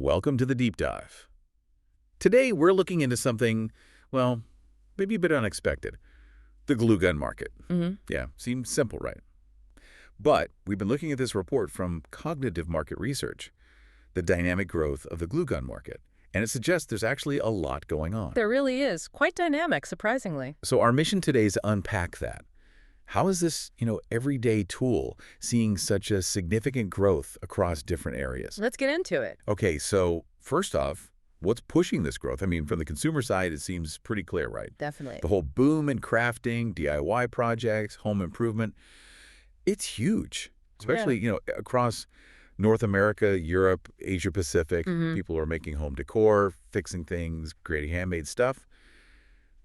Welcome to the deep dive. Today, we're looking into something, well, maybe a bit unexpected. The glue gun market. Yeah, seems simple, right? But we've been looking at this report from Cognitive Market Research, the dynamic growth of the glue gun market, and it suggests there's actually a lot going on. There really is. Quite dynamic, surprisingly. So our mission today is to unpack that. How is this, everyday tool seeing such a significant growth across different areas? Let's get into it. Okay, so first off, what's pushing this growth? I mean, from the consumer side, it seems pretty clear, right? Definitely. The whole boom in crafting, DIY projects, home improvement, it's huge, especially, across North America, Europe, Asia Pacific. People are making home decor, fixing things, creating handmade stuff.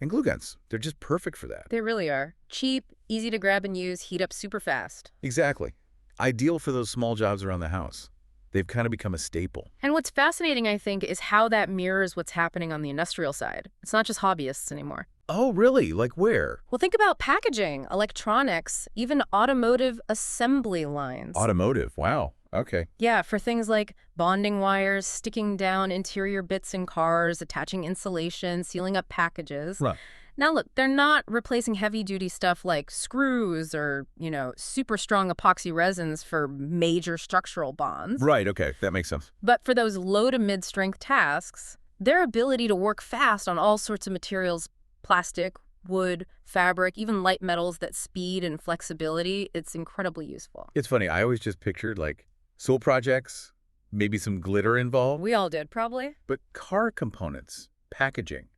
And glue guns, they're just perfect for that. They really are. Cheap, easy to grab and use, heat up super fast. Exactly. Ideal for those small jobs around the house. They've kind of become a staple. And what's fascinating, I think, is how that mirrors what's happening on the industrial side. It's not just hobbyists anymore. Oh, really? Like where? Well, think about packaging, electronics, even automotive assembly lines. Automotive. Wow. Okay. Yeah, for things like bonding wires, sticking down interior bits in cars, attaching insulation, sealing up packages. Right. Now, look, they're not replacing heavy-duty stuff like screws or, super strong epoxy resins for major structural bonds. Right, okay. That makes sense. But for those low to mid-strength tasks, their ability to work fast on all sorts of materials, plastic, wood, fabric, even light metals, that speed and flexibility, it's incredibly useful. It's funny. I always just pictured, soul projects, maybe some glitter involved. We all did, probably. But car components, packaging,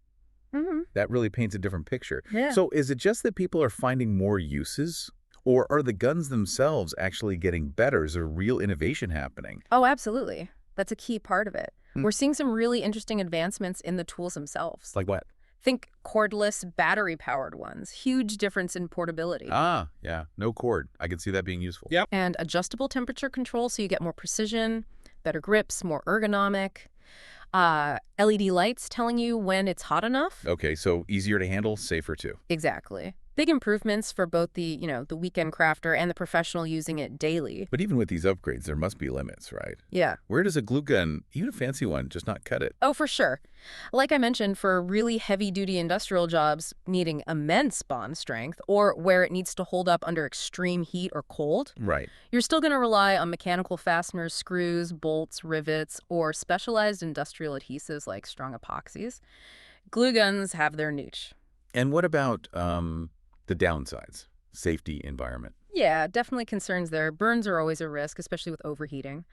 that really paints a different picture. Yeah. So is it just that people are finding more uses? Or are the guns themselves actually getting better? Is there real innovation happening? Oh, absolutely. That's a key part of it. We're seeing some really interesting advancements in the tools themselves. Like what? Think cordless, battery-powered ones. Huge difference in portability. Ah, yeah. No cord. I can see that being useful. Yep. And adjustable temperature control, so you get more precision, better grips, more ergonomic. LED lights telling you when it's hot enough. Okay, so easier to handle, safer too. Exactly. Big improvements for both the, the weekend crafter and the professional using it daily. But even with these upgrades, there must be limits, right? Yeah. Where does a glue gun, even a fancy one, just not cut it? Oh, for sure. Like I mentioned, for really heavy-duty industrial jobs needing immense bond strength, or where it needs to hold up under extreme heat or cold, Right. you're still going to rely on mechanical fasteners, screws, bolts, rivets, or specialized industrial adhesives like strong epoxies. Glue guns have their niche. And what about the downsides? Safety, environment. Yeah, definitely concerns there. Burns are always a risk, especially with overheating.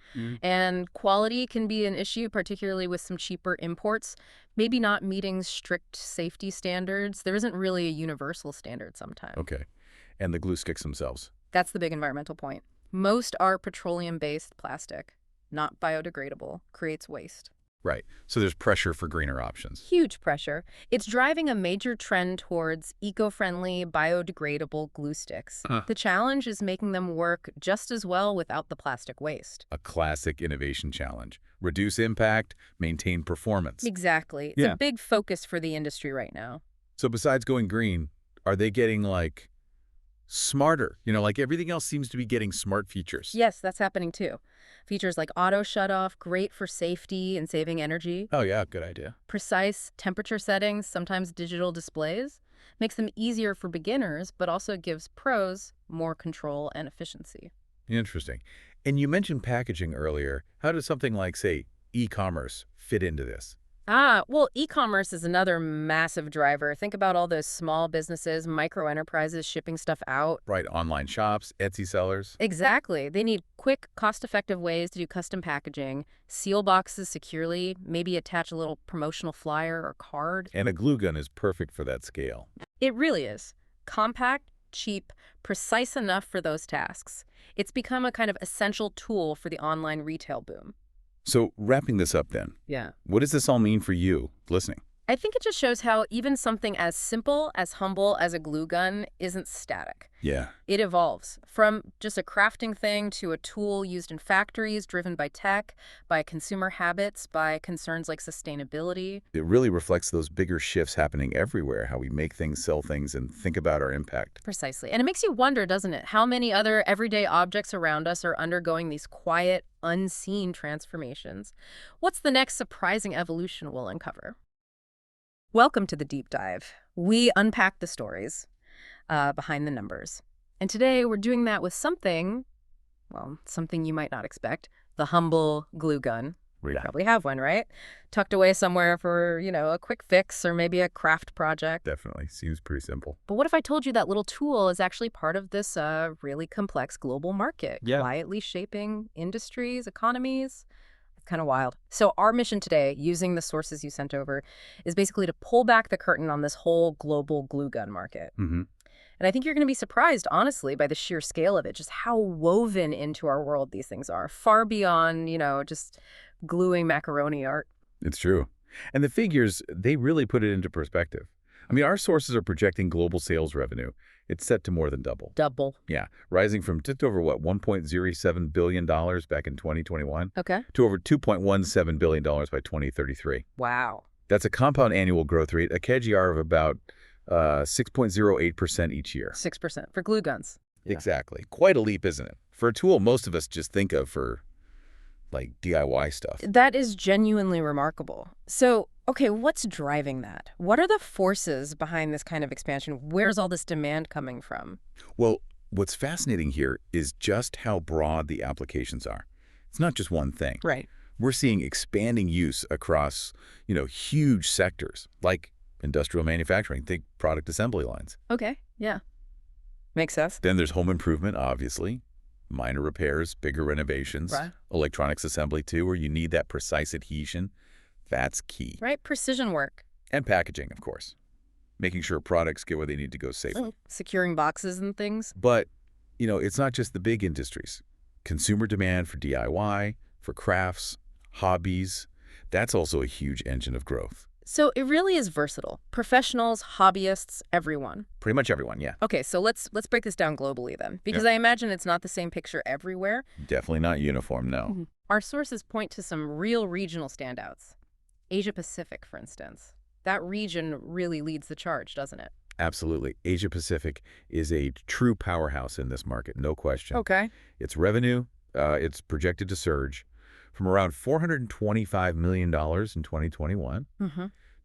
And quality can be an issue, particularly with some cheaper imports, maybe not meeting strict safety standards. There isn't really a universal standard sometimes. Okay. And the glue sticks themselves. That's the big environmental point. Most are petroleum-based plastic, not biodegradable, creates waste. Right. So there's pressure for greener options. Huge pressure. It's driving a major trend towards eco-friendly, biodegradable glue sticks. The challenge is making them work just as well without the plastic waste. A classic innovation challenge. Reduce impact, maintain performance. Exactly. It's a big focus for the industry right now. So besides going green, are they getting, smarter? Everything else seems to be getting smart features. Yes, that's happening too. Features like auto shutoff, great for safety and saving energy. Oh, yeah, good idea. Precise temperature settings, sometimes digital displays. Makes them easier for beginners, but also gives pros more control and efficiency. Interesting. And you mentioned packaging earlier. How does something like, say, e-commerce fit into this? Well, e-commerce is another massive driver. Think about all those small businesses, micro enterprises shipping stuff out. Right, online shops, Etsy sellers. Exactly. They need quick, cost-effective ways to do custom packaging, seal boxes securely, maybe attach a little promotional flyer or card. And a glue gun is perfect for that scale. It really is. Compact, cheap, precise enough for those tasks. It's become a kind of essential tool for the online retail boom. So wrapping this up then, Yeah. what does this all mean for you listening? I think it just shows how even something as simple, as humble as a glue gun isn't static. Yeah. It evolves from just a crafting thing to a tool used in factories driven by tech, by consumer habits, by concerns like sustainability. It really reflects those bigger shifts happening everywhere, how we make things, sell things, and think about our impact. Precisely. And it makes you wonder, doesn't it, how many other everyday objects around us are undergoing these quiet, unseen transformations? What's the next surprising evolution we'll uncover? Welcome to the deep dive. We unpack the stories behind the numbers. And today we're doing that with something, well, something you might not expect, the humble glue gun. You probably have one, right? Tucked away somewhere for, a quick fix or maybe a craft project. Definitely. Seems pretty simple. But what if I told you that little tool is actually part of this really complex global market, quietly shaping industries, economies? Kind of wild. So our mission today, using the sources you sent over, is basically to pull back the curtain on this whole global glue gun market. Mm-hmm. And I think you're going to be surprised, honestly, by the sheer scale of it, just how woven into our world these things are, far beyond, just gluing macaroni art. It's true. And the figures, they really put it into perspective. I mean, our sources are projecting global sales revenue. It's set to more than double. Double. Yeah, rising from just over, $1.07 billion back in 2021 to over $2.17 billion by 2033. Wow. That's a compound annual growth rate, a CAGR of about 6.08% each year. 6% for glue guns. Exactly. Quite a leap, isn't it? For a tool most of us just think of for, like, DIY stuff. That is genuinely remarkable. So, okay, what's driving that? What are the forces behind this kind of expansion? Where's all this demand coming from? Well, what's fascinating here is just how broad the applications are. It's not just one thing. Right. We're seeing expanding use across, huge sectors, like industrial manufacturing, think product assembly lines. Okay, yeah. Makes sense. Then there's home improvement, obviously. Minor repairs, bigger renovations. Right. Electronics assembly, too, where you need that precise adhesion. That's key. Right, precision work. And packaging, of course. Making sure products get where they need to go safely. Securing boxes and things. But, it's not just the big industries. Consumer demand for DIY, for crafts, hobbies, that's also a huge engine of growth. So it really is versatile. Professionals, hobbyists, everyone. Pretty much everyone, yeah. Okay, so let's break this down globally then, because I imagine it's not the same picture everywhere. Definitely not uniform, no. Our sources point to some real regional standouts. Asia Pacific, for instance. That region really leads the charge, doesn't it? Absolutely. Asia Pacific is a true powerhouse in this market, no question. Okay. Its revenue, it's projected to surge from around $425 million in 2021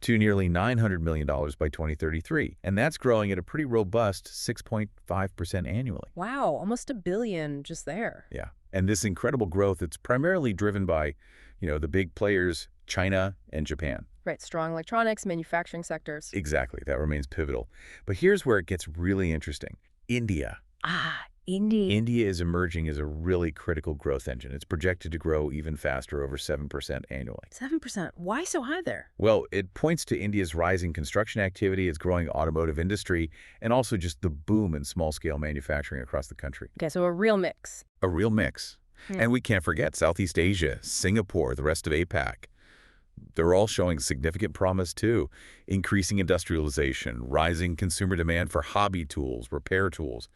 to nearly $900 million by 2033. And that's growing at a pretty robust 6.5% annually. Wow, almost $1 billion just there. Yeah. And this incredible growth, it's primarily driven by, the big players, China and Japan. Right, strong electronics, manufacturing sectors. Exactly. That remains pivotal. But here's where it gets really interesting. India. India. India is emerging as a really critical growth engine. It's projected to grow even faster, over 7% annually. 7%? Why so high there? Well, it points to India's rising construction activity, its growing automotive industry, and also just the boom in small-scale manufacturing across the country. Okay, so a real mix. A real mix. And we can't forget Southeast Asia, Singapore, the rest of APAC. They're all showing significant promise, too. Increasing industrialization, rising consumer demand for hobby tools, repair tools.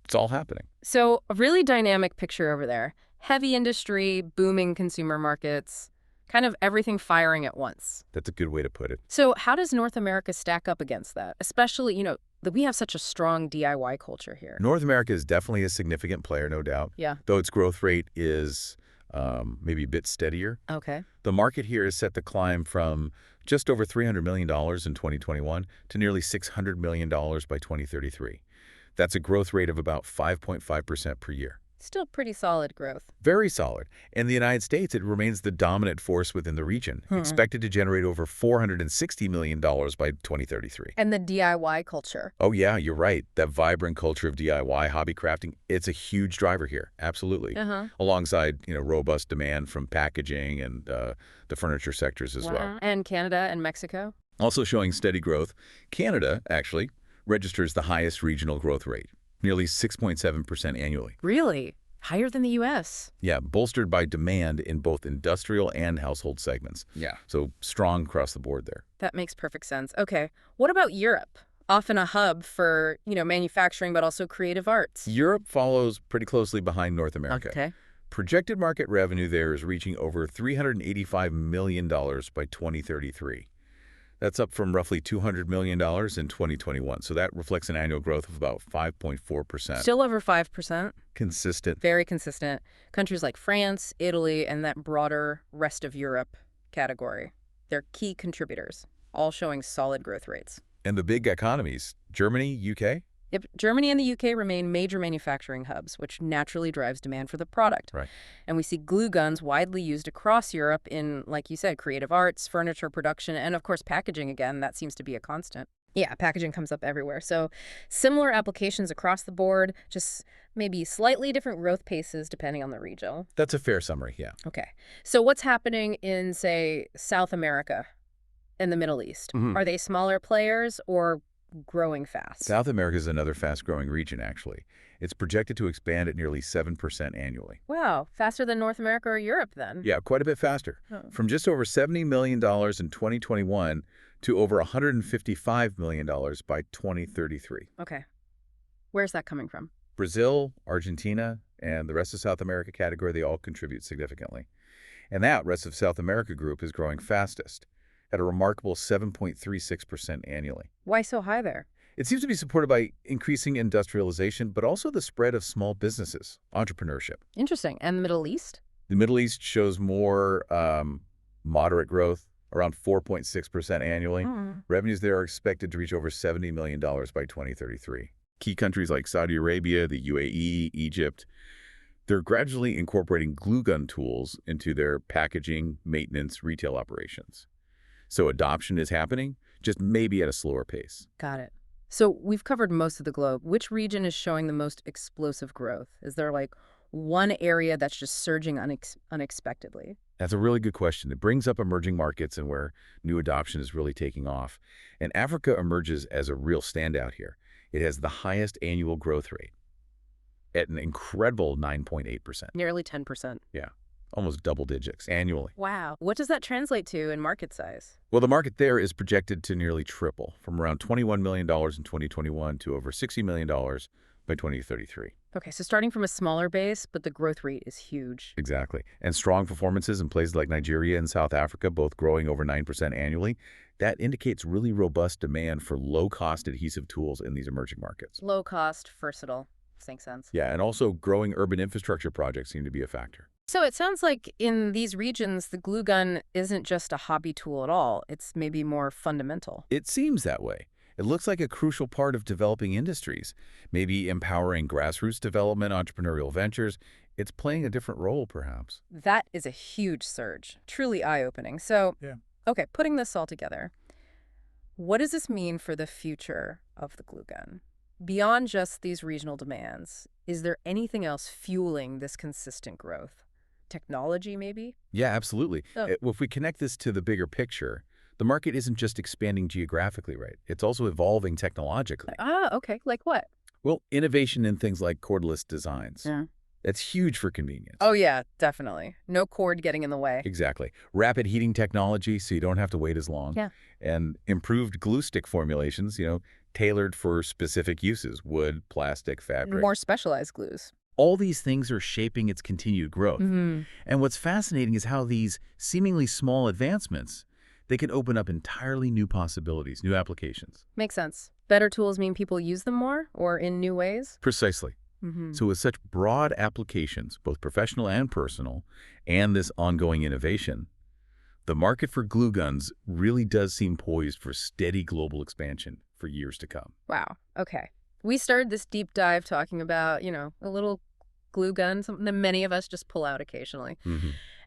It's all happening. So a really dynamic picture over there. Heavy industry, booming consumer markets, kind of everything firing at once. That's a good way to put it. So how does North America stack up against that? Especially, that we have such a strong DIY culture here. North America is definitely a significant player, no doubt. Yeah. Though its growth rate is maybe a bit steadier. Okay. The market here is set to climb from just over $300 million in 2021 to nearly $600 million by 2033. That's a growth rate of about 5.5% per year. Still pretty solid growth. Very solid. In the United States, it remains the dominant force within the region, expected to generate over $460 million by 2033. And the DIY culture. Oh, yeah, you're right. That vibrant culture of DIY, hobby crafting, it's a huge driver here. Absolutely. Alongside, robust demand from packaging and the furniture sectors as well. And Canada and Mexico. Also showing steady growth. Canada, actually, registers the highest regional growth rate, nearly 6.7% annually. Really? Higher than the U.S. Yeah, bolstered by demand in both industrial and household segments. Yeah. So strong across the board there. That makes perfect sense. Okay. What about Europe? Often a hub for, manufacturing, but also creative arts. Europe follows pretty closely behind North America. Okay. Projected market revenue there is reaching over $385 million by 2033. That's up from roughly $200 million in 2021. So that reflects an annual growth of about 5.4%. Still over 5%. Consistent. Very consistent. Countries like France, Italy, and that broader rest of Europe category. They're key contributors, all showing solid growth rates. And the big economies, Germany, UK? Yep. Germany and the UK remain major manufacturing hubs, which naturally drives demand for the product. Right. And we see glue guns widely used across Europe in, like you said, creative arts, furniture production, and of course packaging again. That seems to be a constant. Yeah, packaging comes up everywhere. So similar applications across the board, just maybe slightly different growth paces depending on the region. That's a fair summary, yeah. Okay. So what's happening in, say, South America and the Middle East? Are they smaller players or growing fast? South America is another fast-growing region, actually. It's projected to expand at nearly 7% annually. Wow, faster than North America or Europe, then. Yeah, quite a bit faster. Oh. From just over $70 million in 2021 to over $155 million by 2033. Okay. Where's that coming from? Brazil, Argentina, and the rest of South America category, they all contribute significantly. And that rest of South America group is growing fastest, at a remarkable 7.36% annually. Why so high there? It seems to be supported by increasing industrialization, but also the spread of small businesses, entrepreneurship. Interesting. And the Middle East? The Middle East shows more moderate growth, around 4.6% annually. Revenues there are expected to reach over $70 million by 2033. Key countries like Saudi Arabia, the UAE, Egypt, they're gradually incorporating glue gun tools into their packaging, maintenance, retail operations. So adoption is happening, just maybe at a slower pace. Got it. So we've covered most of the globe. Which region is showing the most explosive growth? Is there like one area that's just surging unexpectedly? That's a really good question. It brings up emerging markets and where new adoption is really taking off. And Africa emerges as a real standout here. It has the highest annual growth rate at an incredible 9.8%. Nearly 10%. Yeah, almost double digits annually. Wow. What does that translate to in market size? Well, the market there is projected to nearly triple, from around $21 million in 2021 to over $60 million by 2033. Okay, so starting from a smaller base, but the growth rate is huge. Exactly. And strong performances in places like Nigeria and South Africa, both growing over 9% annually. That indicates really robust demand for low-cost adhesive tools in these emerging markets. Low cost, versatile. Makes sense. Yeah, and also growing urban infrastructure projects seem to be a factor. So it sounds like in these regions, the glue gun isn't just a hobby tool at all. It's maybe more fundamental. It seems that way. It looks like a crucial part of developing industries, maybe empowering grassroots development, entrepreneurial ventures. It's playing a different role, perhaps. That is a huge surge, truly eye-opening. So, okay, putting this all together, what does this mean for the future of the glue gun? Beyond just these regional demands, is there anything else fueling this consistent growth? Technology, maybe? Yeah, absolutely. Oh. If we connect this to the bigger picture, the market isn't just expanding geographically, right? It's also evolving technologically. Okay. Like what? Well, innovation in things like cordless designs. Yeah. That's huge for convenience. Oh, yeah, definitely. No cord getting in the way. Exactly. Rapid heating technology, so you don't have to wait as long. Yeah. And improved glue stick formulations, tailored for specific uses, wood, plastic, fabric. More specialized glues. All these things are shaping its continued growth. And what's fascinating is how these seemingly small advancements, they can open up entirely new possibilities, new applications. Makes sense. Better tools mean people use them more or in new ways? Precisely. So with such broad applications, both professional and personal, and this ongoing innovation, the market for glue guns really does seem poised for steady global expansion for years to come. Wow. Okay. We started this deep dive talking about, a little glue gun, something that many of us just pull out occasionally.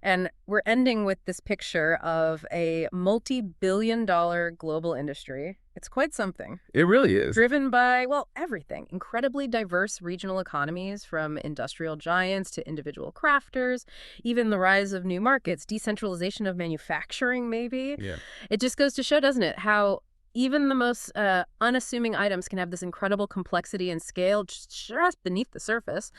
And we're ending with this picture of a multi-billion-dollar global industry. It's quite something. It really is. Driven by, everything. Incredibly diverse regional economies, from industrial giants to individual crafters, even the rise of new markets, decentralization of manufacturing, maybe. Yeah. It just goes to show, doesn't it, how even the most unassuming items can have this incredible complexity and scale just beneath the surface.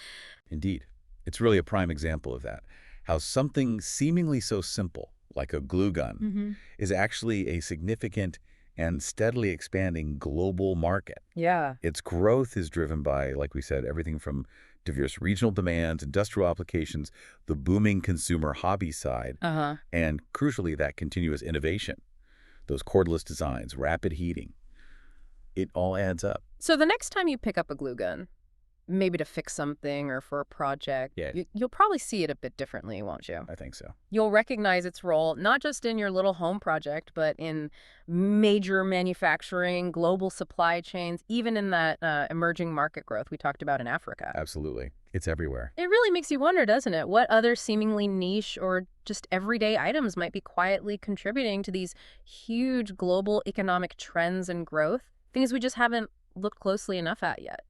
Indeed. It's really a prime example of that. How something seemingly so simple, like a glue gun, is actually a significant and steadily expanding global market. Yeah. Its growth is driven by, like we said, everything from diverse regional demands, industrial applications, the booming consumer hobby side, and crucially, that continuous innovation. Those cordless designs, rapid heating, it all adds up. So the next time you pick up a glue gun, maybe to fix something or for a project, Yeah. you'll probably see it a bit differently, won't you? I think so. You'll recognize its role not just in your little home project, but in major manufacturing, global supply chains, even in that emerging market growth we talked about in Africa. Absolutely. It's everywhere. It really makes you wonder, doesn't it? What other seemingly niche or just everyday items might be quietly contributing to these huge global economic trends and growth? Things we just haven't looked closely enough at yet.